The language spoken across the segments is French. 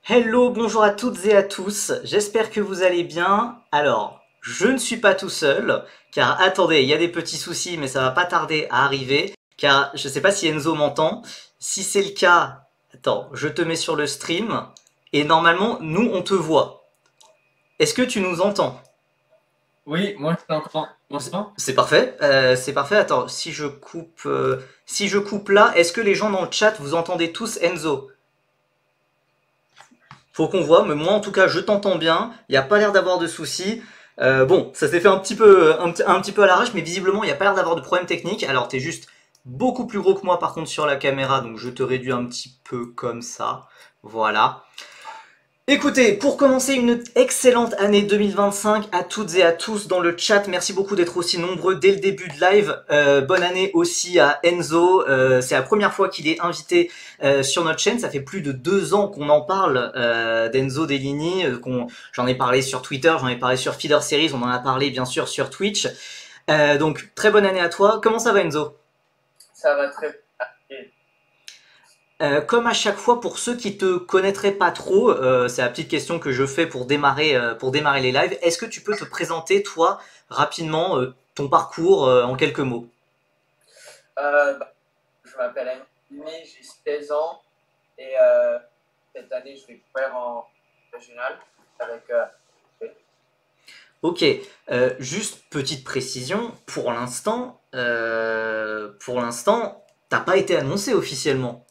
Hello, bonjour à toutes et à tous, j'espère que vous allez bien. Alors, je ne suis pas tout seul, car attendez, il y a des petits soucis, mais ça va pas tarder à arriver, car je sais pas si Enzo m'entend. Si c'est le cas, attends, je te mets sur le stream, et normalement, nous, on te voit. Est-ce que tu nous entends? Oui, moi je t'entends. M'entends? C'est parfait, c'est parfait. Attends, si je coupe là, est-ce que les gens dans le chat, vous entendez tous Enzo? Faut qu'on voit, mais moi en tout cas je t'entends bien, il n'y a pas l'air d'avoir de soucis. Bon, ça s'est fait un petit peu à l'arrache, mais visiblement il n'y a pas l'air d'avoir de problème technique. Alors t'es juste beaucoup plus gros que moi par contre sur la caméra, donc je te réduis un petit peu comme ça. Voilà. Écoutez, pour commencer une excellente année 2025 à toutes et à tous dans le chat, merci beaucoup d'être aussi nombreux dès le début de live. Bonne année aussi à Enzo, c'est la première fois qu'il est invité sur notre chaîne, ça fait plus de 2 ans qu'on en parle d'Enzo Dellini, j'en ai parlé sur Twitter, j'en ai parlé sur Feeder Series, on en a parlé bien sûr sur Twitch. Donc très bonne année à toi, comment ça va Enzo? Ça va très bien. Comme à chaque fois, pour ceux qui te connaîtraient pas trop, c'est la petite question que je fais pour démarrer les lives. Est-ce que tu peux te présenter, toi, rapidement, ton parcours en quelques mots? Je m'appelle Anthony, j'ai 16 ans et cette année je vais courir en régional avec. Ok, juste petite précision, pour l'instant, t'as pas été annoncé officiellement.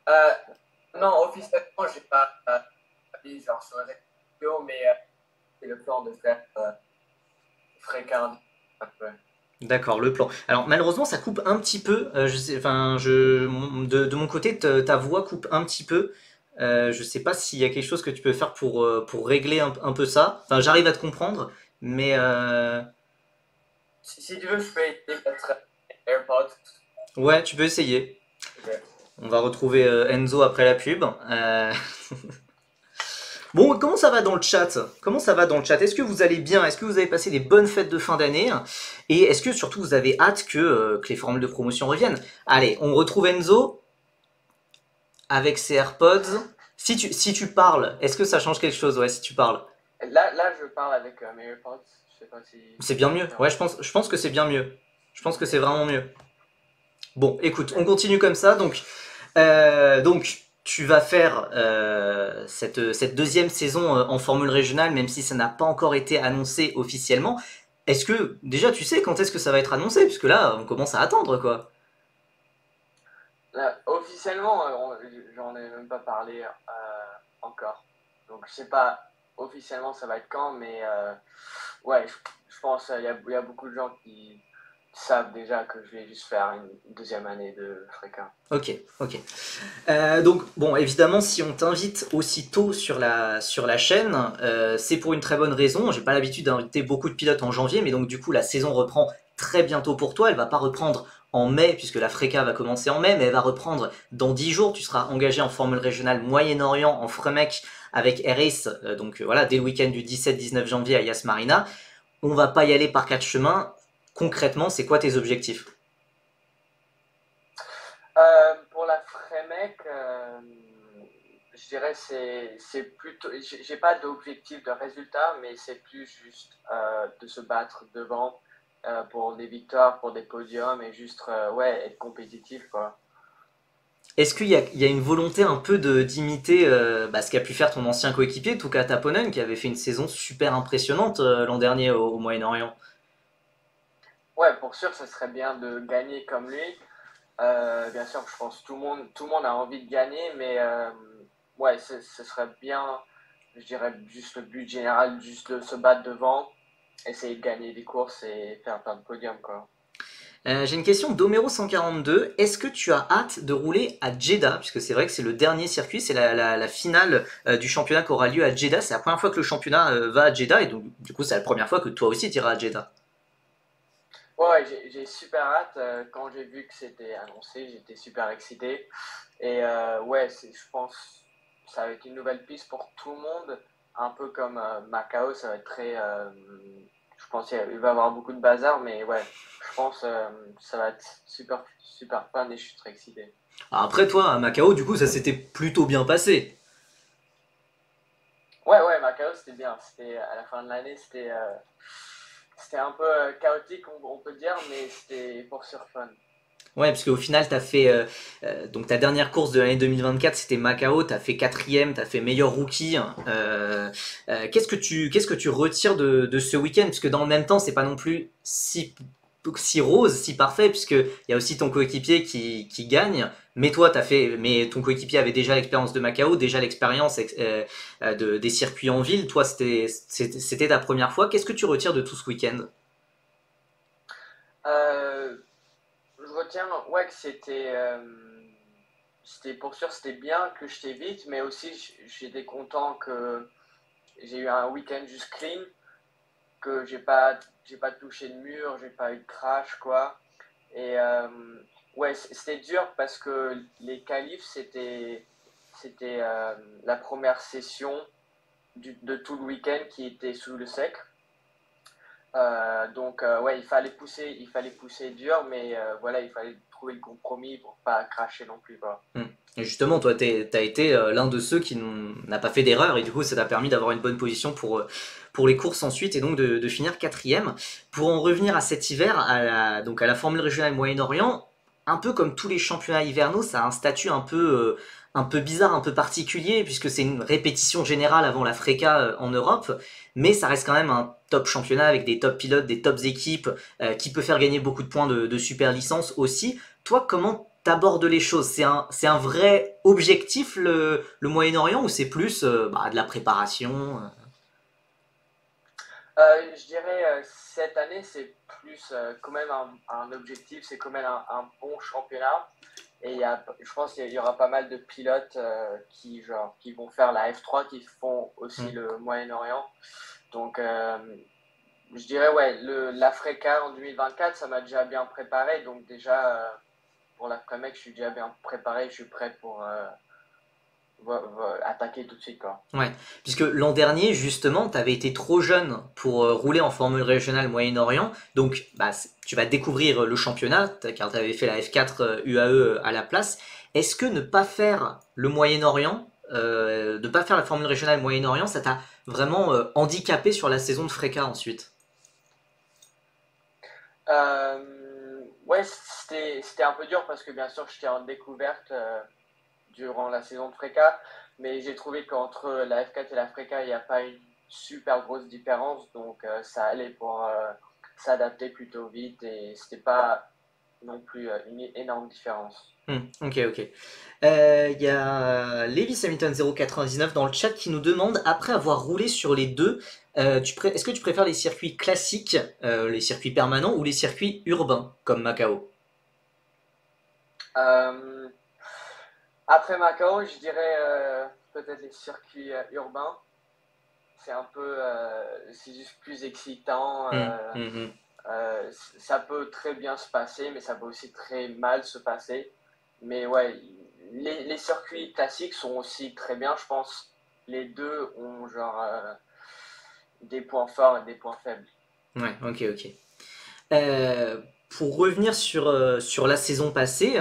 Euh, non, officiellement, j'ai pas dit genre sur les réseaux, mais c'est le plan de faire fréquent un peu. D'accord, le plan. Alors malheureusement, ça coupe un petit peu. Je sais, enfin, de mon côté, ta voix coupe un petit peu. Je sais pas s'il y a quelque chose que tu peux faire pour régler un peu ça. Enfin, j'arrive à te comprendre, mais Si tu veux, je peux essayer peut-être AirPods. ouais, tu peux essayer. Ok. On va retrouver Enzo après la pub. Bon, comment ça va dans le chat? Comment ça va dans le chat? Est-ce que vous allez bien? Est-ce que vous avez passé des bonnes fêtes de fin d'année? Et est-ce que surtout vous avez hâte que les formules de promotion reviennent? Allez, on retrouve Enzo avec ses AirPods. Si tu parles, est-ce que ça change quelque chose? Ouais, si tu parles. Là, je parle avec mes AirPods. Je sais pas si C'est bien c'est mieux. Ouais, différent. je pense que c'est bien mieux. Je pense que c'est Ok. vraiment mieux. Bon, écoute, on Ok. continue comme ça. Donc tu vas faire cette deuxième saison en formule régionale, même si ça n'a pas encore été annoncé officiellement. Est-ce que déjà tu sais quand est-ce que ça va être annoncé? Puisque là, on commence à attendre quoi. Là, officiellement, j'en ai même pas parlé encore. Donc, je sais pas officiellement ça va être quand, mais ouais, je pense qu'il y a beaucoup de gens qui savent déjà que je vais juste faire une deuxième année de fréquent. Ok, ok. Donc, bon, évidemment, si on t'invite aussitôt sur la chaîne, c'est pour une très bonne raison. J'ai pas l'habitude d'inviter beaucoup de pilotes en janvier, mais donc du coup, la saison reprend très bientôt pour toi. Elle va pas reprendre en mai, puisque la Freca va commencer en mai, mais elle va reprendre dans 10 jours. Tu seras engagé en Formule Régionale Moyen-Orient, en Fremec, avec Air-Race, donc voilà, dès le week-end du 17-19 janvier à Yas Marina. On va pas y aller par quatre chemins. Concrètement, c'est quoi tes objectifs? Pour la Frémec, je dirais c'est plutôt. J'ai pas d'objectif de résultat, mais c'est plus juste de se battre devant pour des victoires, pour des podiums et juste ouais, être compétitif quoi. Est-ce qu'il y a une volonté un peu d'imiter ce qu'a pu faire ton ancien coéquipier, Tuka Taponen, qui avait fait une saison super impressionnante l'an dernier au Moyen-Orient? Ouais, pour sûr, ce serait bien de gagner comme lui. Bien sûr, je pense que tout le monde a envie de gagner, mais ouais, ce serait bien, je dirais, juste le but général, juste de se battre devant, essayer de gagner des courses et faire plein de podiums, quoi. J'ai une question d'Homero 142. Est-ce que tu as hâte de rouler à Jeddah? Puisque c'est vrai que c'est le dernier circuit, c'est la finale du championnat qui aura lieu à Jeddah. C'est la première fois que le championnat va à Jeddah, et donc du coup c'est la première fois que toi aussi tu iras à Jeddah. Ouais, ouais, j'ai super hâte. Quand j'ai vu que c'était annoncé, j'étais super excité. Et ouais, je pense que ça va être une nouvelle piste pour tout le monde, un peu comme Macao, ça va être très. Je pense qu'il va y avoir beaucoup de bazar, mais ouais, je pense que ça va être super, super fun et je suis très excité. Alors après, toi, à Macao, du coup, ça s'était plutôt bien passé. Ouais, ouais, Macao, c'était bien. C'était à la fin de l'année, c'était un peu chaotique, on peut dire, mais c'était pour sur fun. Ouais, parce qu'au final, t'as fait donc ta dernière course de l'année 2024, c'était Macao. T'as fait quatrième, t'as fait meilleur rookie. Qu'est-ce que tu retires de ce week-end? Parce que dans le même temps, c'est pas non plus si rose, si parfait, puisque il y a aussi ton coéquipier qui gagne. Mais ton coéquipier avait déjà l'expérience de Macao, déjà l'expérience des circuits en ville. Toi, c'était ta première fois. Qu'est-ce que tu retires de tout ce week-end? Euh, je retiens, ouais, que c'était pour sûr, c'était bien que j'étais vite, mais aussi j'étais content que j'ai eu un week-end juste clean, que j'ai pas touché de mur, j'ai pas eu de crash, quoi. Et ouais, c'était dur parce que les qualifs, c'était la première session de tout le week-end qui était sous le sec. Donc ouais, il fallait pousser dur, mais voilà, il fallait trouver le compromis pour pas cracher non plus, quoi. Hmm. Et justement, toi, t'as été l'un de ceux qui n'a pas fait d'erreur et du coup, ça t'a permis d'avoir une bonne position pour les courses ensuite et donc de finir quatrième. Pour en revenir à cet hiver, donc à la Formule régionale Moyen-Orient, un peu comme tous les championnats hivernaux, ça a un statut un peu bizarre, un peu particulier puisque c'est une répétition générale avant la FRECA en Europe, mais ça reste quand même un top championnat avec des top pilotes, des tops équipes qui peut faire gagner beaucoup de points de super licence aussi. Toi, comment t'abordes les choses? C'est un vrai objectif, le Moyen-Orient, ou c'est plus de la préparation Je dirais cette année, c'est plus quand même un objectif, c'est quand même un bon championnat. Et je pense qu'il y aura pas mal de pilotes qui vont faire la F3, qui font aussi Hmm. le Moyen-Orient. Donc, je dirais, ouais, l'Africa en 2024, ça m'a déjà bien préparé. Donc, déjà, pour l'après-mec, je suis déjà bien préparé. Je suis prêt pour attaquer tout de suite, quoi. Ouais, puisque l'an dernier, justement, tu avais été trop jeune pour rouler en Formule régionale Moyen-Orient, donc tu vas découvrir le championnat, car tu avais fait la F4 UAE à la place. Est-ce que ne pas faire le Moyen-Orient, ne pas faire la Formule régionale Moyen-Orient, ça t'a vraiment handicapé sur la saison de Freca ensuite? Ouais, c'était un peu dur parce que bien sûr, j'étais en découverte durant la saison de Freca, mais j'ai trouvé qu'entre la F4 et la Freca, il n'y a pas une super grosse différence, donc ça allait pour s'adapter plutôt vite et c'était pas non plus une énorme différence. Ok, ok. Il y a Lewis Hamilton 099 dans le chat qui nous demande, après avoir roulé sur les deux, est-ce que tu préfères les circuits classiques, les circuits permanents ou les circuits urbains comme Macao? Euh, Après Macao, je dirais peut-être les circuits urbains. C'est juste plus excitant. Hmm, hmm, hmm. Ça peut très bien se passer, mais ça peut aussi très mal se passer. Mais ouais, les circuits classiques sont aussi très bien, je pense. Les deux ont des points forts et des points faibles. Ouais, ok, ok. Pour revenir sur la saison passée,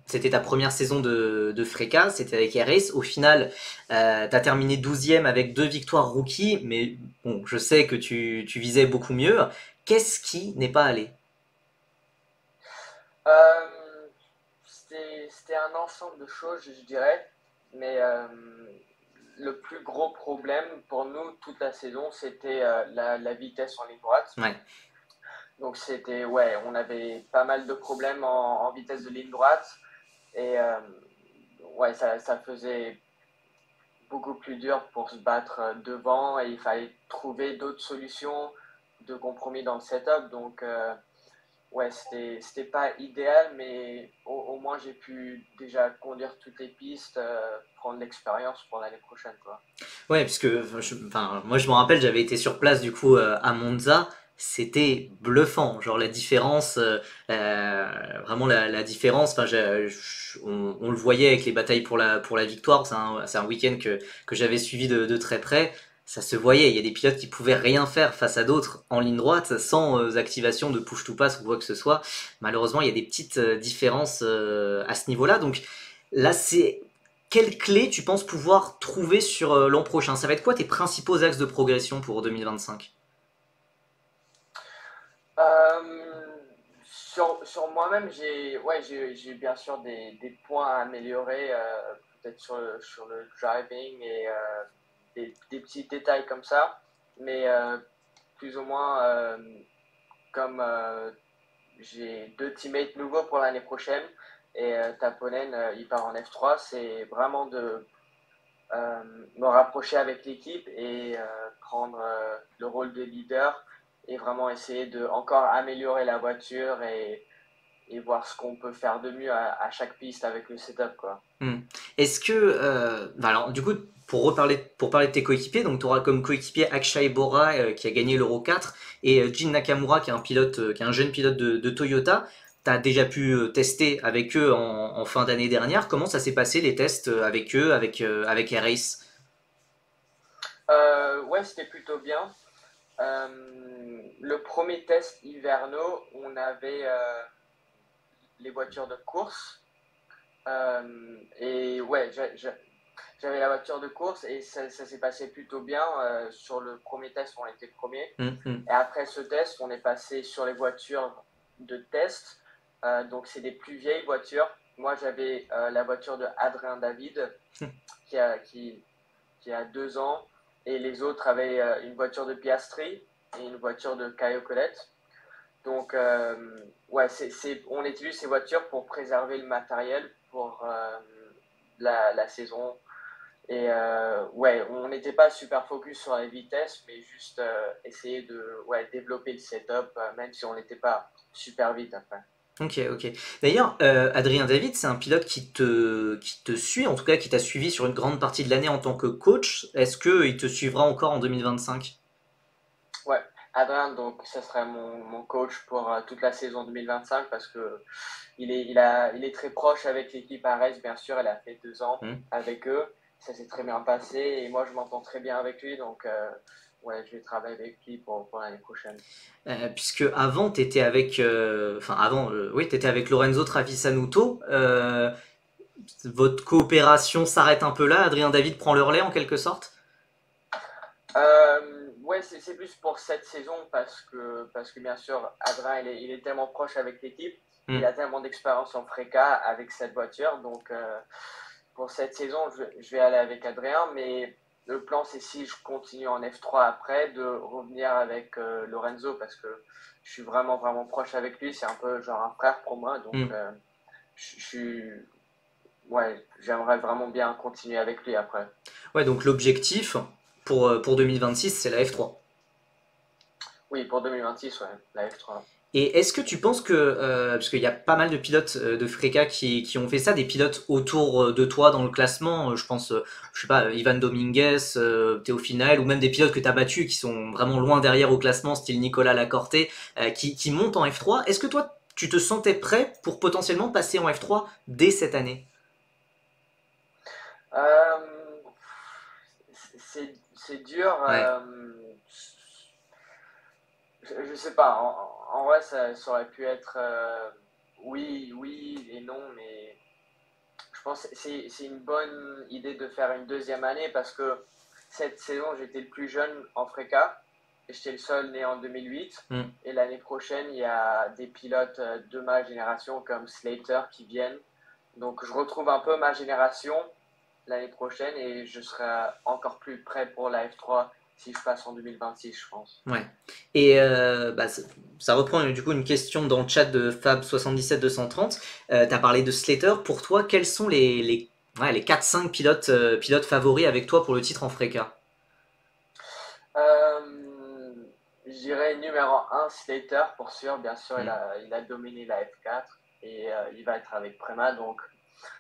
c'était ta première saison de Freca, c'était avec RS. Au final, t'as terminé 12e avec 2 victoires rookie, mais bon, je sais que tu visais beaucoup mieux. Qu'est-ce qui n'est pas allé? Euh, C'était un ensemble de choses, je dirais. Mais le plus gros problème pour nous toute la saison, c'était la vitesse en ligne droite. Ouais. Donc ouais, on avait pas mal de problèmes en vitesse de ligne droite. Et ouais, ça faisait beaucoup plus dur pour se battre devant et il fallait trouver d'autres solutions de compromis dans le setup. Donc, ouais, c'était pas idéal, mais au moins j'ai pu déjà conduire toutes les pistes, prendre l'expérience pour l'année prochaine, quoi. Ouais, puisque moi je me rappelle, j'avais été sur place du coup à Monza, c'était bluffant, genre la différence, vraiment la différence. On le voyait avec les batailles pour la victoire. C'est un week-end que j'avais suivi de très près. ça se voyait. Il y a des pilotes qui pouvaient rien faire face à d'autres en ligne droite sans activation de push to pass ou quoi que ce soit. Malheureusement, il y a des petites différences à ce niveau-là. Donc là, c'est quelle clé tu penses pouvoir trouver sur l'an prochain? Ça va être quoi tes principaux axes de progression pour 2025? Euh, sur moi-même, j'ai bien sûr des points à améliorer, peut-être sur le driving et des petits détails comme ça, mais plus ou moins comme j'ai deux teammates nouveaux pour l'année prochaine et Taponen, il part en F3, c'est vraiment de euh, me rapprocher avec l'équipe et prendre le rôle de leader et vraiment essayer de encore améliorer la voiture et voir ce qu'on peut faire de mieux à chaque piste avec le setup, quoi. Hmm. Est-ce que, alors du coup, pour parler de tes coéquipiers, donc tu auras comme coéquipier Akshay Bora qui a gagné l'Euro 4 et Jin Nakamura qui est un pilote, qui est un jeune pilote de Toyota. Tu as déjà pu tester avec eux en fin d'année dernière. Comment ça s'est passé les tests avec eux, avec Air-Race? Ouais, c'était plutôt bien. Le premier test hivernaux, on avait les voitures de course. Et ouais, j'avais la voiture de course et ça s'est passé plutôt bien. Sur le premier test, on était premier. Hmm, hmm. Et après ce test, on est passé sur les voitures de test. Donc, c'est des plus vieilles voitures. Moi, j'avais la voiture de Adrien David qui a, qui, qui a 2 ans. Et les autres avaient une voiture de Piastri et une voiture de Caio Colette. Donc, ouais, on utilise ces voitures pour préserver le matériel pour la saison. Et ouais, on n'était pas super focus sur les vitesses, mais juste essayer de ouais, développer le setup, même si on n'était pas super vite après. Ok, ok. D'ailleurs, Adrien David, c'est un pilote qui te suit, en tout cas qui t'a suivi sur une grande partie de l'année en tant que coach. Est-ce qu'il te suivra encore en 2025? Ouais, Adrien, donc ça serait mon coach pour toute la saison 2025 parce que il est très proche avec l'équipe Ares, bien sûr. Elle a fait 2 ans Hmm. avec eux. Ça s'est très bien passé et moi je m'entends très bien avec lui. Donc ouais, je vais travailler avec lui pour l'année prochaine. Puisque avant, t'étais avec, enfin avant, oui, t'étais avec Lorenzo Travisanuto. Votre coopération s'arrête un peu là. Adrien David prend le relais en quelque sorte. Ouais, c'est plus pour cette saison parce que bien sûr, Adrien, il est tellement proche avec l'équipe. Il Hmm. a tellement d'expérience en FRECA avec cette voiture. Donc, pour cette saison, je vais aller avec Adrien. Mais le plan, c'est si je continue en F3 après, de revenir avec Lorenzo parce que je suis vraiment, vraiment proche avec lui. C'est un peu genre un frère pour moi. Donc, Hmm. ouais, j'aimerais vraiment bien continuer avec lui après. Ouais, donc l'objectif pour 2026, c'est la F3. Oui, pour 2026, ouais, la F3. Et est-ce que tu penses que, parce qu'il y a pas mal de pilotes de Freca qui ont fait ça, des pilotes autour de toi dans le classement, je pense, je sais pas, Ivan Dominguez, Théophile Nael, ou même des pilotes que tu as battus qui sont vraiment loin derrière au classement, style Nicolas Lacorte, qui montent en F3. Est-ce que toi, tu te sentais prêt pour potentiellement passer en F3 dès cette année? Euh, c'est dur. Ouais. Je sais pas. En vrai, ça aurait pu être oui, oui et non, mais je pense que c'est une bonne idée de faire une deuxième année parce que cette saison, j'étais le plus jeune en FRECA et j'étais le seul né en 2008. Hmm. Et l'année prochaine, il y a des pilotes de ma génération comme Slater qui viennent. Donc, je retrouve un peu ma génération l'année prochaine et je serai encore plus prêt pour la F3 si je passe en 2026, je pense. Ouais. Et bah, ça reprend du coup une question dans le chat de Fab77230. Tu as parlé de Slater. Pour toi, quels sont ouais, les 4-5 pilotes, pilotes favoris avec toi pour le titre en Freca? Je dirais numéro 1, Slater, pour sûr. Bien sûr, Hmm. il a dominé la F4 et il va être avec Prema. Donc,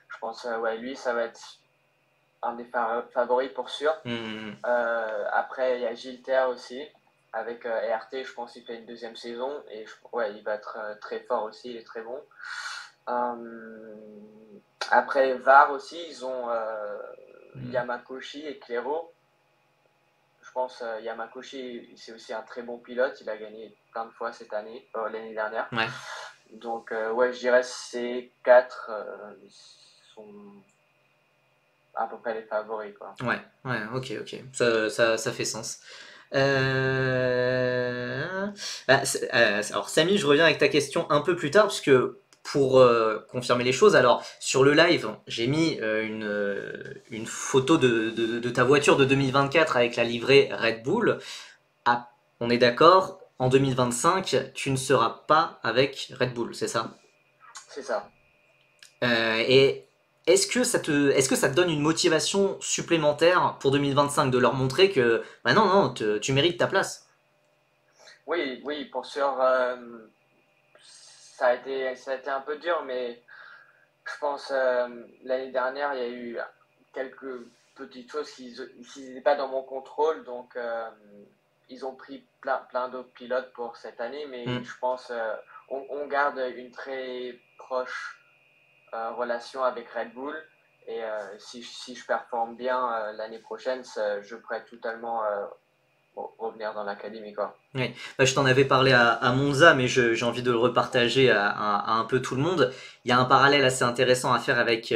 je pense, ouais, lui, ça va être un des favoris pour sûr. Hmm. Après, il y a Gilter aussi. Avec ERT, je pense qu'il fait une deuxième saison. Et ouais, il va être très fort aussi. Il est très bon. Euh, Après, VAR aussi, ils ont Hmm. Yamakoshi et Clairo. pense Yamaguchi, c'est aussi un très bon pilote. Il a gagné plein de fois cette année, l'année dernière. Ouais. Donc, ouais, je dirais ces quatre sont à peu près les favoris, quoi. Ouais, ok, ça fait sens. Euh... alors Samy, je reviens avec ta question un peu plus tard, puisque pour confirmer les choses, alors sur le live, j'ai mis une photo de ta voiture de 2024 avec la livrée Red Bull. Ah, on est d'accord, en 2025, tu ne seras pas avec Red Bull, c'est ça? C'est ça. Et est-ce que ça te donne une motivation supplémentaire pour 2025 de leur montrer que bah non, non, tu mérites ta place? Oui, oui, pour sûr, ça a été un peu dur, mais je pense l'année dernière, il y a eu quelques petites choses qui n'étaient pas dans mon contrôle, donc ils ont pris plein d'autres pilotes pour cette année, mais Hmm. je pense on garde une très proche relation avec Red Bull. Et si je performe bien l'année prochaine, je pourrais totalement revenir dans l'académie, quoi. Oui. Bah, je t'en avais parlé à Monza, mais j'ai envie de le repartager à un peu tout le monde. Il y a un parallèle assez intéressant à faire avec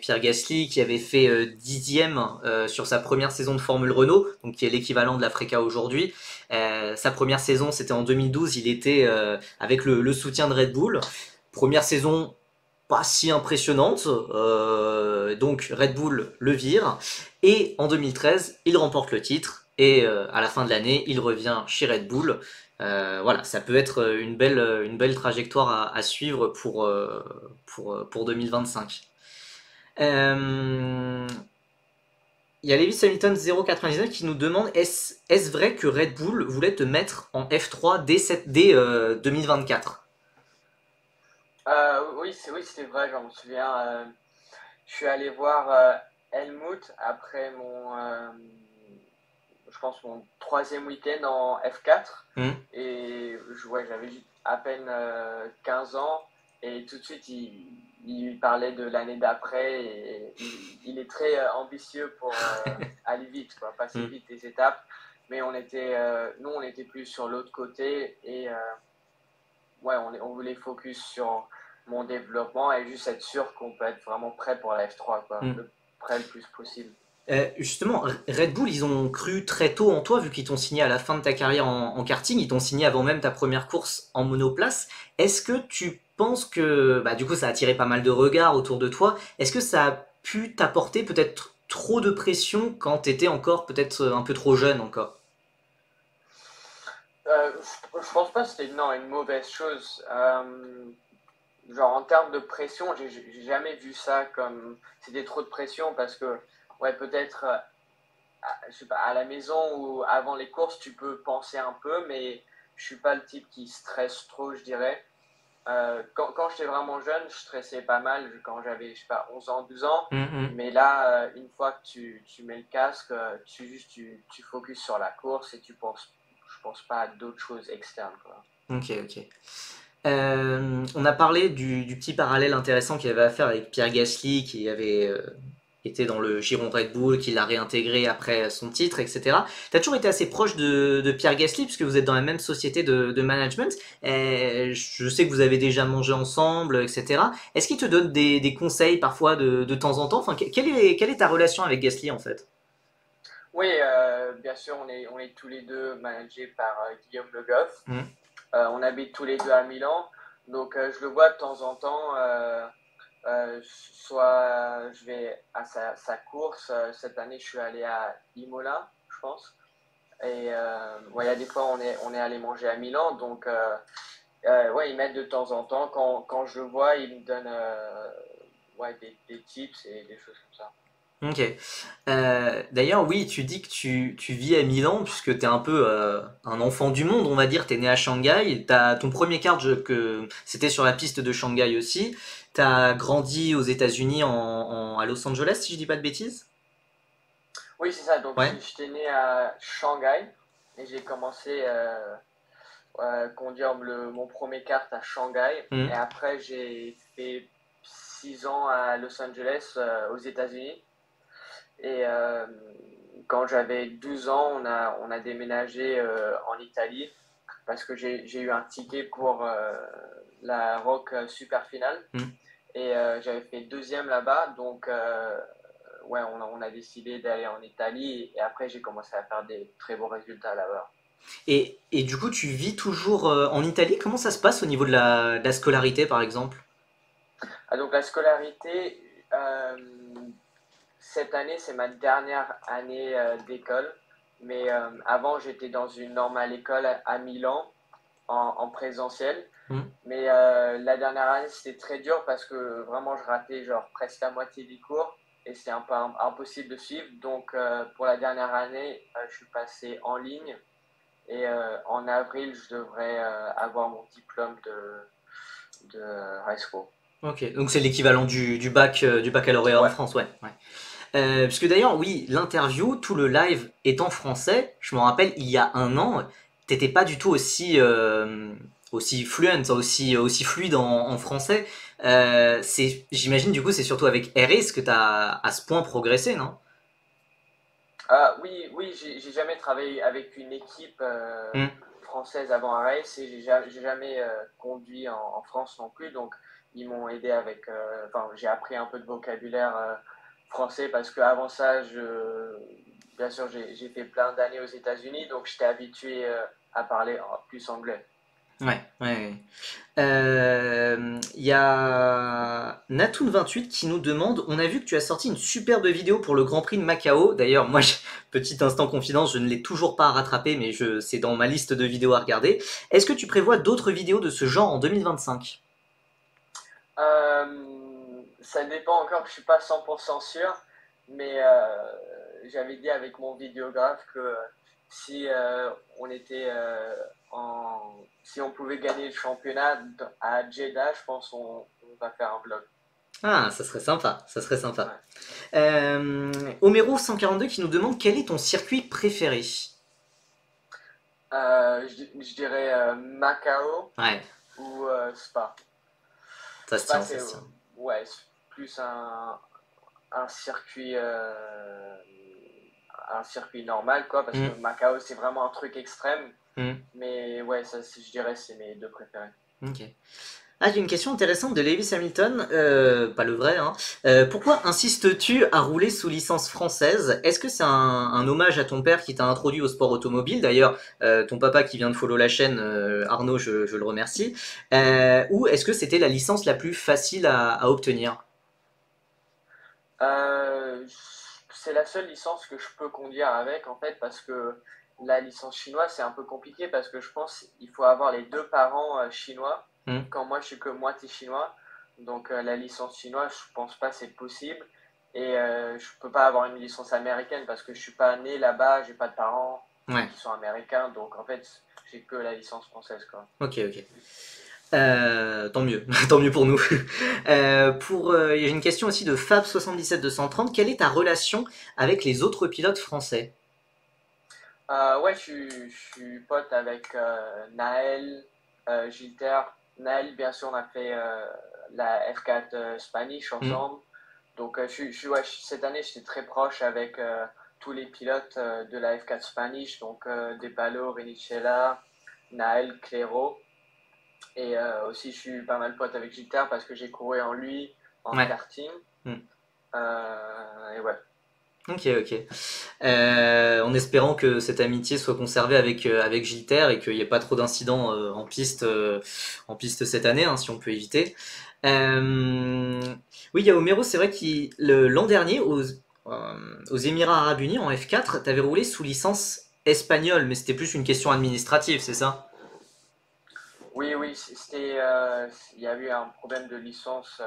Pierre Gasly, qui avait fait 10e sur sa première saison de Formule Renault, donc qui est l'équivalent de la Freca aujourd'hui. Sa première saison, c'était en 2012, il était avec le soutien de Red Bull. Première saison pas si impressionnante, donc Red Bull le vire, et en 2013, il remporte le titre, et à la fin de l'année, il revient chez Red Bull. Voilà, ça peut être une belle trajectoire à suivre pour 2025. Il y a Lewis Hamilton 0,99 qui nous demande est-ce vrai que Red Bull voulait te mettre en F3 dès 2024? Oui, c'était vrai, j'en me souviens. Je suis allé voir Helmut après je pense, mon troisième week-end en F4. Hmm. Et ouais, j'avais à peine 15 ans. Et tout de suite, il parlait de l'année d'après. Et il est très ambitieux pour aller vite, quoi, passer Hmm. vite les étapes. Mais nous, on était plus sur l'autre côté. Et ouais, on voulait focus sur mon développement et juste être sûr qu'on peut être vraiment prêt pour la F3, quoi, Hmm. prêt le plus possible. Justement, Red Bull, ils ont cru très tôt en toi, vu qu'ils t'ont signé à la fin de ta carrière en karting, ils t'ont signé avant même ta première course en monoplace. Est-ce que tu penses que, bah, du coup, ça a attiré pas mal de regards autour de toi. Est-ce que ça a pu t'apporter peut-être trop de pression quand t'étais encore peut-être un peu trop jeune encore? Je pense pas que c'était non, une mauvaise chose. Genre en termes de pression, j'ai jamais vu ça comme c'était trop de pression parce que ouais peut-être je sais pas, à la maison ou avant les courses tu peux penser un peu, mais je suis pas le type qui stresse trop, je dirais. Quand j'étais vraiment jeune, je stressais pas mal quand j'avais, je sais pas, 11 ans, 12 ans. Mhm. Mais là, une fois que tu mets le casque, tu focuses sur la course et je pense pas à d'autres choses externes, quoi. Ok, ok. On a parlé du petit parallèle intéressant qu'il y avait à faire avec Pierre Gasly, qui avait été dans le giron Red Bull, qui l'a réintégré après son titre, etc. Tu as toujours été assez proche de Pierre Gasly, puisque vous êtes dans la même société de management. Je sais que vous avez déjà mangé ensemble, etc. Est-ce qu'il te donne des conseils parfois de temps en temps? Enfin, quelle est ta relation avec Gasly en fait? Oui, bien sûr, on est tous les deux managés par Guillaume Le Goff. Hmm. On habite tous les deux à Milan, donc je le vois de temps en temps. Soit je vais à sa course. Cette année, je suis allé à Imola, je pense. Et ouais, il y a des fois, on est allé manger à Milan. Donc, ouais, il m'aide de temps en temps. Quand je le vois, il me donne ouais, des tips et des choses comme ça. Ok. D'ailleurs, oui, tu dis que tu vis à Milan, puisque tu es un peu un enfant du monde, on va dire. Tu es né à Shanghai. T'as ton premier kart, que c'était sur la piste de Shanghai aussi. Tu as grandi aux États-Unis à Los Angeles, si je dis pas de bêtises. Oui, c'est ça. Donc, Ouais. j'étais né à Shanghai et j'ai commencé conduire mon premier kart à Shanghai. Mhm. Et après, j'ai fait 6 ans à Los Angeles, aux États-Unis. Et quand j'avais 12 ans, on a déménagé en Italie parce que j'ai eu un ticket pour la Rock Super Finale Hmm. et j'avais fait deuxième là-bas. Donc, ouais, on a décidé d'aller en Italie et après, j'ai commencé à faire des très bons résultats là-bas. Et du coup, tu vis toujours en Italie? Comment ça se passe au niveau de la scolarité, par exemple? Ah, donc, la scolarité, cette année, c'est ma dernière année d'école. Mais avant, j'étais dans une normale école à Milan en présentiel. Hmm. Mais la dernière année, c'était très dur parce que vraiment, je ratais genre presque la moitié des cours et c'était un peu impossible de suivre. Donc, pour la dernière année, je suis passé en ligne et en avril, je devrais avoir mon diplôme de high school. Ok, donc c'est l'équivalent du bac, du baccalauréat en Ouais, France, ouais. Ouais. Parce que d'ailleurs, oui, l'interview, tout le live est en français. Je me rappelle, il y a un an, t'étais pas du tout aussi fluent, aussi fluide en français. J'imagine du coup, c'est surtout avec Eris que t'as à ce point progressé, non? ah, oui, oui, j'ai jamais travaillé avec une équipe Hmm. française avant Arès et j'ai jamais conduit en France non plus. Donc, ils m'ont aidé avec. Enfin, j'ai appris un peu de vocabulaire français parce qu'avant ça, bien sûr, j'ai fait plein d'années aux États-Unis, donc j'étais habitué à parler plus anglais. Ouais, ouais, ouais. Il y a Natoun28 qui nous demande, on a vu que tu as sorti une superbe vidéo pour le Grand Prix de Macao. D'ailleurs, moi, petit instant confidence, je ne l'ai toujours pas rattrapé, mais c'est dans ma liste de vidéos à regarder. Est-ce que tu prévois d'autres vidéos de ce genre en 2025? Ça dépend encore, je suis pas 100% sûr, mais j'avais dit avec mon vidéographe que si on était si on pouvait gagner le championnat à Jeddah, je pense on va faire un vlog. Ah, ça serait sympa, ça serait sympa. Ouais. Homero142 qui nous demande quel est ton circuit préféré? Je dirais Macao Ouais, ou Spa. ça se Spa tient, ça c'est se tient. ouais, c'est plus un circuit normal quoi parce que Hmm, Macao c'est vraiment un truc extrême. hmm, Mais ouais, ça, je dirais, c'est mes deux préférés. ok. Ah, j'ai une question intéressante de Lewis Hamilton, pas le vrai, hein. Pourquoi insistes-tu à rouler sous licence française? Est-ce que c'est un hommage à ton père qui t'a introduit au sport automobile? D'ailleurs, ton papa qui vient de follow la chaîne, Arnaud, je le remercie. Ou est-ce que c'était la licence la plus facile à obtenir? Euh, c'est la seule licence que je peux conduire avec, en fait, parce que la licence chinoise, c'est un peu compliqué parce que je pense qu'il faut avoir les deux parents chinois. Hmm. Quand moi, je suis que moitié chinois. Donc, la licence chinoise, je pense pas c'est possible. Et je peux pas avoir une licence américaine parce que je suis pas né là-bas, j'ai pas de parents Ouais, qui sont américains. Donc, en fait, j'ai que la licence française, quoi. ok, ok. Tant mieux, tant mieux pour nous. Il y a une question aussi de Fab77230. Quelle est ta relation avec les autres pilotes français? Ouais, je suis pote avec Naël, Gilter. Naël, bien sûr, on a fait la F4 Spanish Hmm. ensemble. Donc, ouais, cette année, j'étais très proche avec tous les pilotes de la F4 Spanish. Donc, Depalo, Renicella, Naël, Clero. Et aussi, je suis pas mal pote avec Gilter parce que j'ai couru en lui, en Ouais. karting. Hmm. Et ouais. Ok, ok. En espérant que cette amitié soit conservée avec Gilter et qu'il n'y ait pas trop d'incidents en piste cette année, hein, si on peut éviter. Euh, oui, il y a Homero, c'est vrai que l'an dernier, aux Émirats Arabes Unis, en F4, t'avais roulé sous licence espagnole, mais c'était plus une question administrative, c'est ça? Oui, oui, il y a eu un problème de licence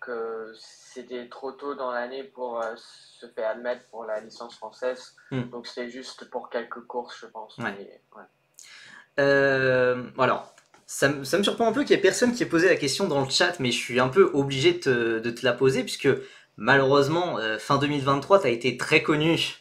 que c'était trop tôt dans l'année pour se faire admettre pour la licence française. Hmm. Donc c'était juste pour quelques courses, je pense. Ouais. Mais ouais. Alors, ça me surprend un peu qu'il y ait personne qui ait posé la question dans le chat, mais je suis un peu obligé de te la poser, puisque malheureusement, fin 2023, tu as été très connu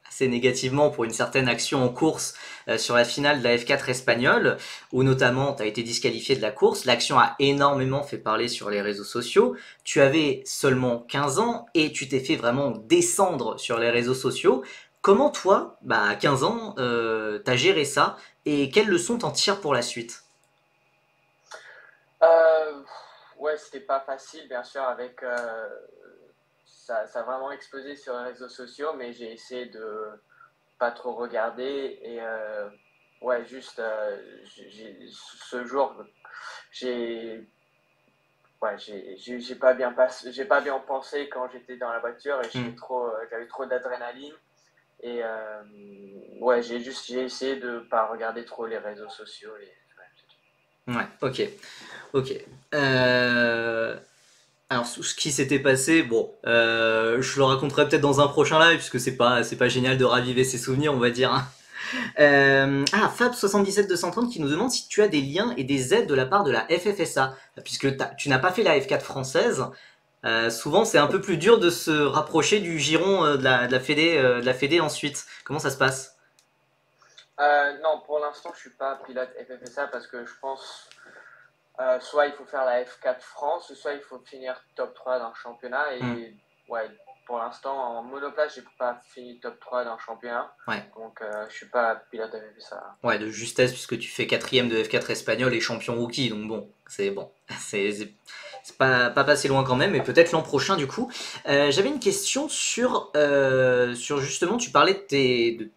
assez négativement pour une certaine action en course sur la finale de la F4 espagnole, où notamment tu as été disqualifié de la course. L'action a énormément fait parler sur les réseaux sociaux. Tu avais seulement 15 ans et tu t'es fait vraiment descendre sur les réseaux sociaux. Comment toi, bah, à 15 ans, t'as géré ça et quelles leçons t'en tires pour la suite? Euh, ouais, c'était pas facile, bien sûr, avec ça a vraiment explosé sur les réseaux sociaux, mais j'ai essayé de pas trop regarder et ouais, juste ce jour, j'ai j'ai pas bien passé, j'ai pas bien pensé quand j'étais dans la voiture et Hmm. j'avais trop d'adrénaline et ouais, j'ai essayé de pas regarder trop les réseaux sociaux et Ouais, ok, ok. Euh, Alors, ce qui s'était passé, bon, je le raconterai peut-être dans un prochain live, puisque c'est pas génial de raviver ses souvenirs, on va dire, hein. Fab77230 qui nous demande si tu as des liens et des aides de la part de la FFSA, puisque tu n'as pas fait la F4 française. Souvent, c'est un peu plus dur de se rapprocher du giron de la Fédé ensuite. Comment ça se passe? non, pour l'instant, je suis pas pilote FFSA parce que je pense soit il faut faire la F4 France, soit il faut finir top 3 dans le championnat. Hmm. Et ouais, pour l'instant, en monoplace, j'ai pas fini top 3 dans le championnat. Ouais. Donc, je suis pas pilote FFSA. Ouais, de justesse, puisque tu fais quatrième de F4 espagnol et champion rookie, donc bon, c'est pas passé loin quand même, et peut-être l'an prochain du coup. J'avais une question sur justement, tu parlais de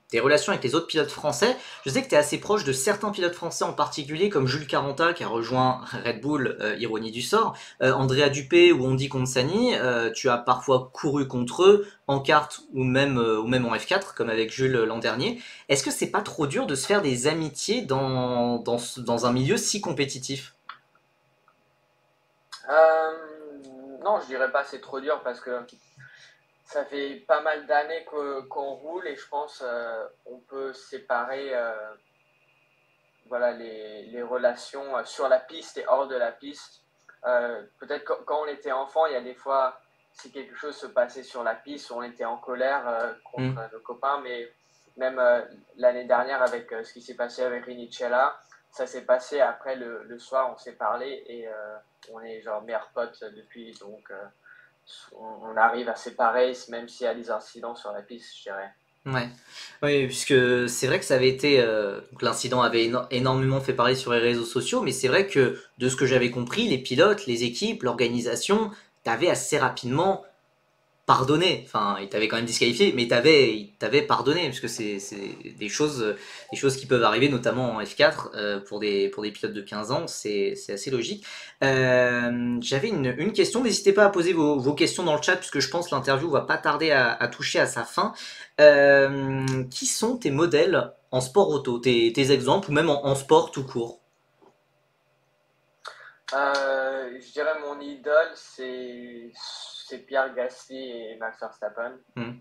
tes relations avec les autres pilotes français. Je sais que tu es assez proche de certains pilotes français en particulier, comme Jules Caranta qui a rejoint Red Bull, ironie du sort, Andrea Dupé ou Andy Consani. Tu as parfois couru contre eux en kart ou même en F4, comme avec Jules l'an dernier. Est-ce que c'est pas trop dur de se faire des amitiés dans un milieu si compétitif? Non, je dirais pas c'est trop dur parce que ça fait pas mal d'années qu'on roule et je pense on peut séparer voilà, les relations sur la piste et hors de la piste. Peut-être quand on était enfant, il y a des fois, si quelque chose se passait sur la piste, on était en colère contre Hmm. nos copains, mais même l'année dernière avec ce qui s'est passé avec Rinicella, ça s'est passé après le soir, on s'est parlé et on est genre meilleurs potes depuis, donc on arrive à séparer, même s'il y a des incidents sur la piste, je dirais. Ouais. Oui, puisque c'est vrai que ça avait été. Donc l'incident avait énormément fait parler sur les réseaux sociaux, mais c'est vrai que de ce que j'avais compris, les pilotes, les équipes, l'organisation, t'avaient assez rapidement pardonné. Enfin, il t'avait quand même disqualifié, mais il t'avait pardonné, parce que c'est des choses qui peuvent arriver, notamment en F4, pour des pilotes de 15 ans, c'est assez logique. J'avais une question, n'hésitez pas à poser vos questions dans le chat, puisque je pense que l'interview va pas tarder à toucher à sa fin. Qui sont tes modèles en sport auto, tes exemples, ou même en sport tout court? Je dirais mon idole, c'est Pierre Gasly et Max Verstappen. Hmm.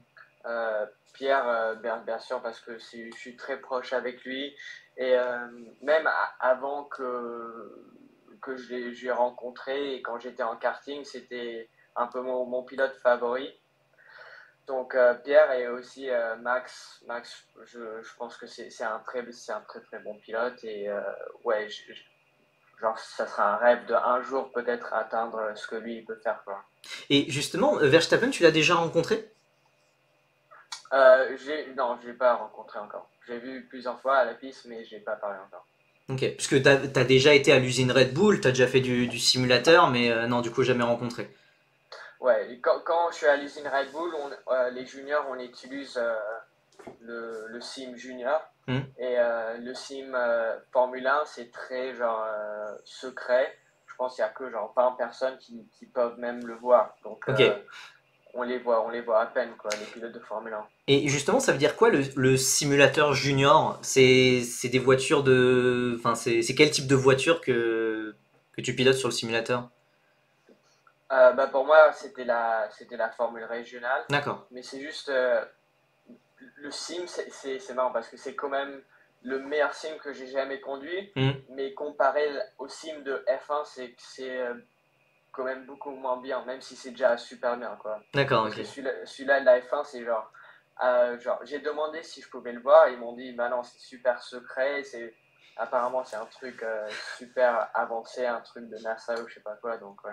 Pierre, bien sûr, parce que je suis très proche avec lui. Et même avant que je l'ai rencontré et quand j'étais en karting, c'était un peu mon pilote favori. Donc Pierre et aussi Max, je pense que c'est un très très bon pilote. Et ouais, genre, ça sera un rêve de un jour peut-être atteindre ce que lui il peut faire, quoi. Et justement, Verstappen, tu l'as déjà rencontré? Non, je l'ai pas rencontré encore. J'ai vu plusieurs fois à la piste, mais j'ai pas parlé encore. Ok, puisque t'as déjà été à l'usine Red Bull, t'as déjà fait du simulateur, mais non, du coup, jamais rencontré. Ouais, et quand je suis à l'usine Red Bull, les juniors, on utilise le sim junior. Hmm. Et le sim Formule 1, c'est très genre secret. Je pense qu'il y a que genre 20 personnes qui peuvent même le voir. Donc Ok. on les voit à peine, quoi, les pilotes de Formule 1. Et justement, ça veut dire quoi le simulateur junior? C'est des voitures de. Enfin, c'est quel type de voiture que tu pilotes sur le simulateur? Bah pour moi, c'était la formule régionale. D'accord. Mais c'est juste, le sim, c'est marrant parce que c'est quand même le meilleur sim que j'ai jamais conduit. Hmm. Mais comparé au sim de F1, c'est quand même beaucoup moins bien, même si c'est déjà super bien, quoi. D'accord, Parce ok. que celui-là de la F1, c'est genre j'ai demandé si je pouvais le voir, ils m'ont dit, bah non, c'est super secret, apparemment, c'est un truc super avancé, un truc de NASA ou je sais pas quoi, donc ouais.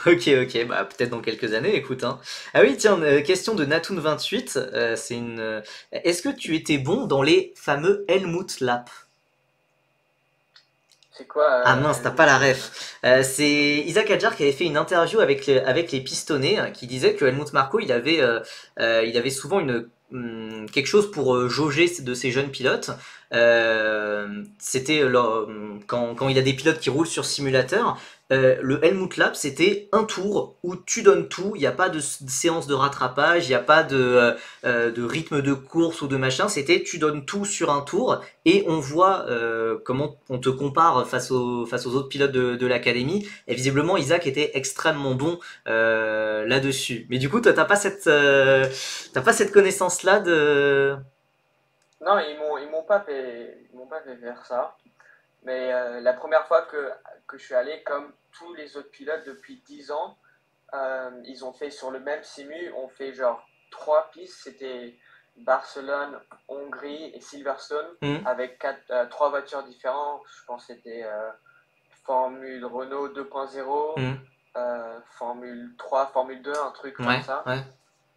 Ok, ok, bah peut-être dans quelques années, écoute, hein. Ah oui, tiens, question de Natoon28, c'est une... est-ce que tu étais bon dans les fameux Helmut Lap? C'est quoi Ah mince, t'as pas Helmut la là? ref. C'est Isaac Hadjar qui avait fait une interview avec les Pistonnets, qui disait que Helmut Marko, il avait souvent quelque chose pour jauger de ses jeunes pilotes. C'était quand il a des pilotes qui roulent sur simulateur. Le Helmut Lap, c'était un tour où tu donnes tout, il n'y a pas de séance de rattrapage, il n'y a pas de rythme de course ou de machin, c'était tu donnes tout sur un tour et on voit comment on te compare face aux autres pilotes de l'académie. Et visiblement, Isaac était extrêmement bon là-dessus. Mais du coup, toi, t'as pas cette connaissance-là de. Non, ils m'ont pas fait faire ça. Mais la première fois que je suis allé, comme tous les autres pilotes depuis 10 ans, ils ont fait sur le même simu, on fait genre trois pistes, c'était Barcelone, Hongrie et Silverstone, Hmm, avec trois voitures différentes. Je pense que c'était Formule Renault 2.0, hmm, Formule 3, Formule 2, un truc comme ouais, ça. ouais.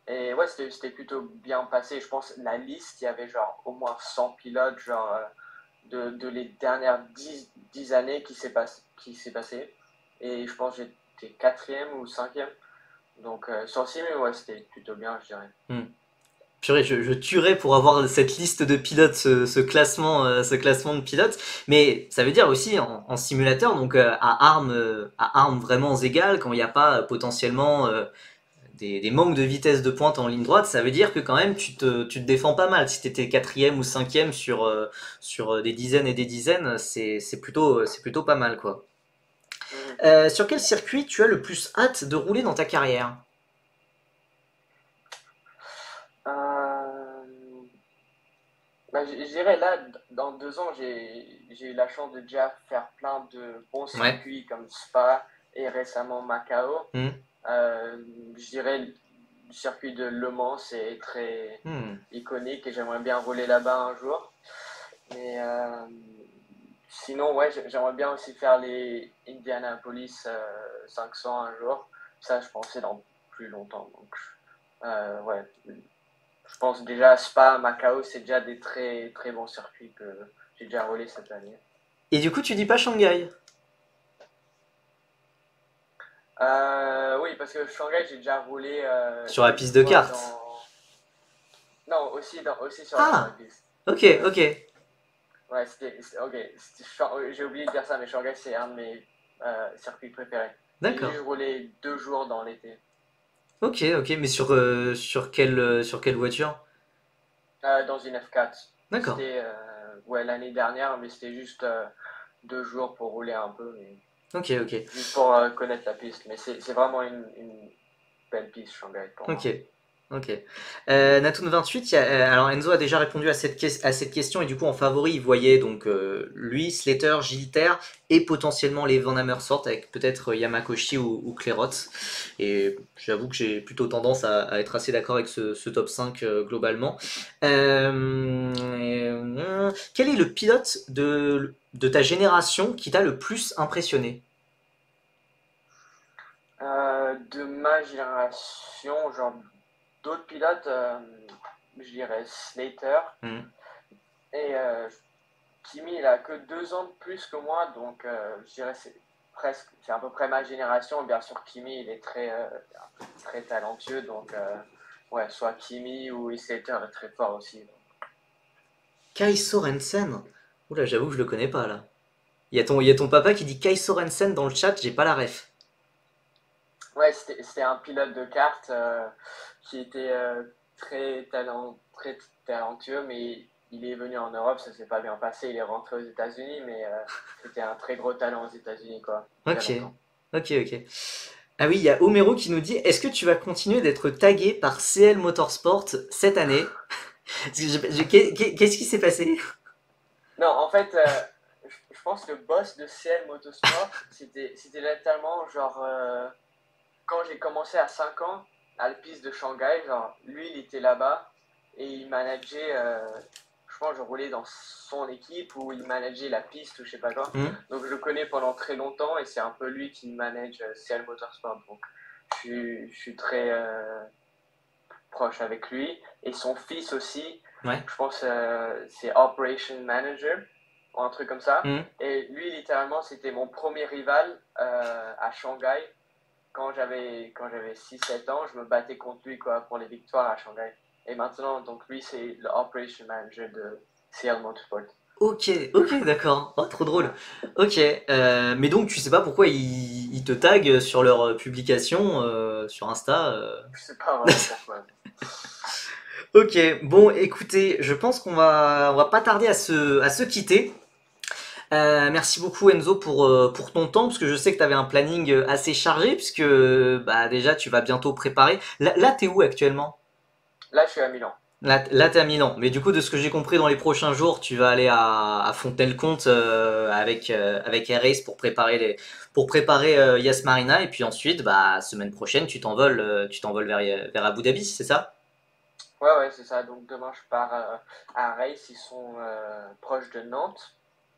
Et ouais, c'était plutôt bien passé. Je pense la liste, il y avait genre au moins 100 pilotes, genre de les dernières 10 années qui s'est passé. Et je pense que j'étais quatrième ou cinquième. Donc sur le sim, ouais, c'était plutôt bien, je dirais. Hmm. Purée, je tuerais pour avoir cette liste de pilotes, ce classement de pilotes. Mais ça veut dire aussi en simulateur, donc à armes vraiment égales, quand il n'y a pas potentiellement des manques de vitesse de pointe en ligne droite, ça veut dire que quand même tu te défends pas mal. Si t'étais quatrième ou cinquième sur des dizaines et des dizaines, c'est plutôt pas mal quoi. Mhm. Sur quel circuit tu as le plus hâte de rouler dans ta carrière? Euh, Bah, je dirais là, dans 2 ans, j'ai eu la chance de déjà faire plein de bons Ouais. circuits comme Spa et récemment Macao. Hmm. Je dirais le circuit de Le Mans, c'est très Hmm. iconique et j'aimerais bien rouler là-bas un jour. Mais sinon, ouais, j'aimerais bien aussi faire les Indianapolis 500 un jour. Ça, je pensais dans plus longtemps. Donc, ouais, je pense déjà Spa, Macao, c'est déjà des très très bons circuits que j'ai déjà roulé cette année. Et du coup, tu dis pas Shanghai Oui, parce que Shanghai, j'ai déjà roulé sur la une piste de fois kart. dans. Non, aussi sur la Ah, piste. ok, Ouais, ok, ouais ok. J'ai oublié de dire ça, mais Shanghai, c'est un de mes circuits préférés. J'ai d'accord. juste roulé 2 jours dans l'été. Ok, ok, mais sur quelle voiture? Dans une F4. D'accord. C'était ouais, l'année dernière, mais c'était juste 2 jours pour rouler un peu, mais Ok, ok, juste pour connaître la piste. Mais c'est vraiment une belle piste, Shanghai, pour ok. moi. Ok. Natoon28, alors Enzo a déjà répondu à cette question et du coup en favori il voyait donc lui, Slater, Gilter et potentiellement les Van Amersfoort avec peut-être Yamakoshi ou Clairot. Et j'avoue que j'ai plutôt tendance à être assez d'accord avec ce top 5 globalement. Quel est le pilote de ta génération qui t'a le plus impressionné? De ma génération, genre d'autres pilotes, je dirais Slater. Hmm. Et Kimi, il a que 2 ans de plus que moi, donc je dirais c'est à peu près ma génération. Bien sûr, Kimi, il est très talentueux, donc ouais, soit Kimi ou Slater est très fort aussi. Kai Sorensen. Oula, j'avoue que je le connais pas là. Il y a ton papa qui dit Kai Sorensen dans le chat, j'ai pas la ref. Ouais, c'était un pilote de kart qui était très talentueux, mais il est venu en Europe, ça s'est pas bien passé. Il est rentré aux États-Unis, mais c'était un très gros talent aux États-Unis, quoi, il y a Ok, longtemps. ok, ok. Ah oui, il y a Homero qui nous dit est-ce que tu vas continuer d'être tagué par CL Motorsport cette année? Qu'est-ce qui s'est passé? Non, en fait, je pense que le boss de CL Motorsport, c'était littéralement genre quand j'ai commencé à 5 ans à la piste de Shanghai, genre lui il était là-bas et il manageait, je pense, je roulais dans son équipe où il manageait la piste ou je sais pas quoi. Mhm. Donc je le connais pendant très longtemps et c'est un peu lui qui manage CL Motorsport. Donc je suis très proche avec lui. Et son fils aussi, Ouais. je pense c'est Operation Manager ou un truc comme ça. Mhm. Et lui, littéralement, c'était mon premier rival à Shanghai. Quand j'avais 6-7 ans, je me battais contre lui quoi, pour les victoires à Shanghai. Et maintenant, donc lui, c'est le Operation Manager de CL Motorsport. Ok, ok, d'accord. Oh, trop drôle. Ok, mais donc tu sais pas pourquoi ils te taguent sur leurs publications sur Insta. Je sais pas vraiment pourquoi. Ok, bon, écoutez, je pense on va pas tarder à se quitter. Merci beaucoup Enzo pour ton temps, parce que je sais que tu avais un planning assez chargé, puisque bah, déjà tu vas bientôt préparer. Là t'es où actuellement? Là, je suis à Milan. Là t'es à Milan, mais du coup de ce que j'ai compris dans les prochains jours, tu vas aller à Fontenay-le-Comte avec Air Race pour préparer Yas Marina, et puis ensuite bah semaine prochaine tu t'envoles vers Abu Dhabi, c'est ça? Ouais, ouais, c'est ça. Donc demain, je pars à Reims. Ils sont proches de Nantes.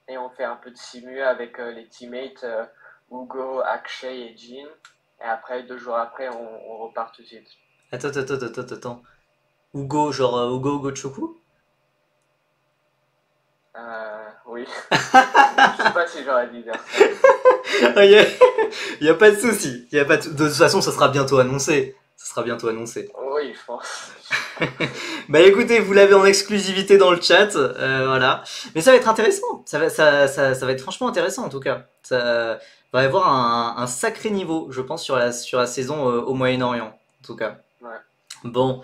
Et on fait un peu de simu avec les teammates Hugo, Akshay et Jean. Et après, 2 jours après, on repart tout de suite. Attends. Hugo, genre Hugo Choku? Oui. Je sais pas si j'aurais dû dire ça. Il y a pas de souci. De toute façon, ça sera bientôt annoncé. Ça sera bientôt annoncé. Oui, je pense. Bah écoutez, vous l'avez en exclusivité dans le chat, voilà. Mais ça va être intéressant. Ça va être franchement intéressant en tout cas. Ça va y avoir un sacré niveau, je pense, sur la saison au Moyen-Orient, en tout cas. Ouais. Bon,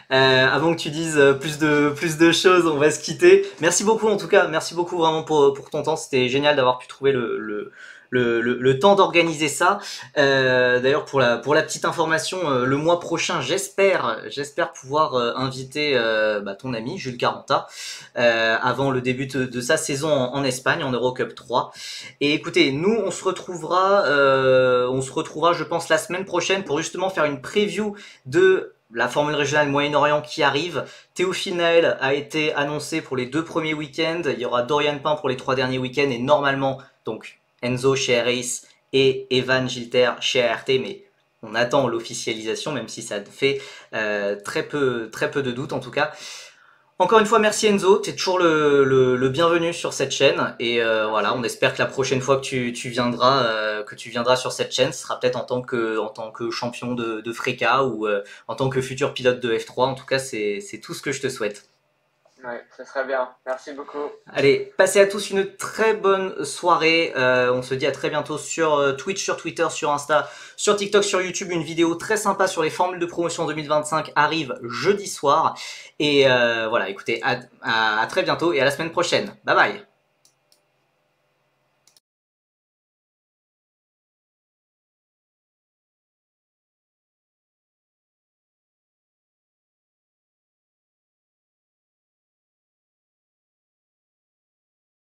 avant que tu dises plus de choses, on va se quitter. Merci beaucoup en tout cas, merci beaucoup vraiment pour ton temps. C'était génial d'avoir pu trouver le temps d'organiser ça. D'ailleurs pour la petite information, le mois prochain, j'espère pouvoir inviter bah, ton ami Jules Caranta avant le début de sa saison en Espagne en Eurocup 3. Et écoutez, nous on se retrouvera je pense la semaine prochaine pour justement faire une preview de la Formule régionale Moyen-Orient qui arrive. Théophile Naël a été annoncé pour les 2 premiers week-ends. Il y aura Dorian Pain pour les 3 derniers week-ends. Et normalement, donc Enzo chez Air Race et Evan Gilter chez ART. Mais on attend l'officialisation, même si ça fait très peu de doutes en tout cas. Encore une fois, merci Enzo, tu es toujours le bienvenu sur cette chaîne et voilà, on espère que la prochaine fois que tu viendras sur cette chaîne, ce sera peut-être en tant que champion de Freca ou en tant que futur pilote de F3. En tout cas, c'est tout ce que je te souhaite. Ouais, ça serait bien. Merci beaucoup. Allez, passez à tous une très bonne soirée. On se dit à très bientôt sur Twitch, sur Twitter, sur Insta, sur TikTok, sur YouTube. Une vidéo très sympa sur les formules de promotion 2025 arrive jeudi soir. Et voilà, écoutez, à très bientôt et à la semaine prochaine. Bye bye.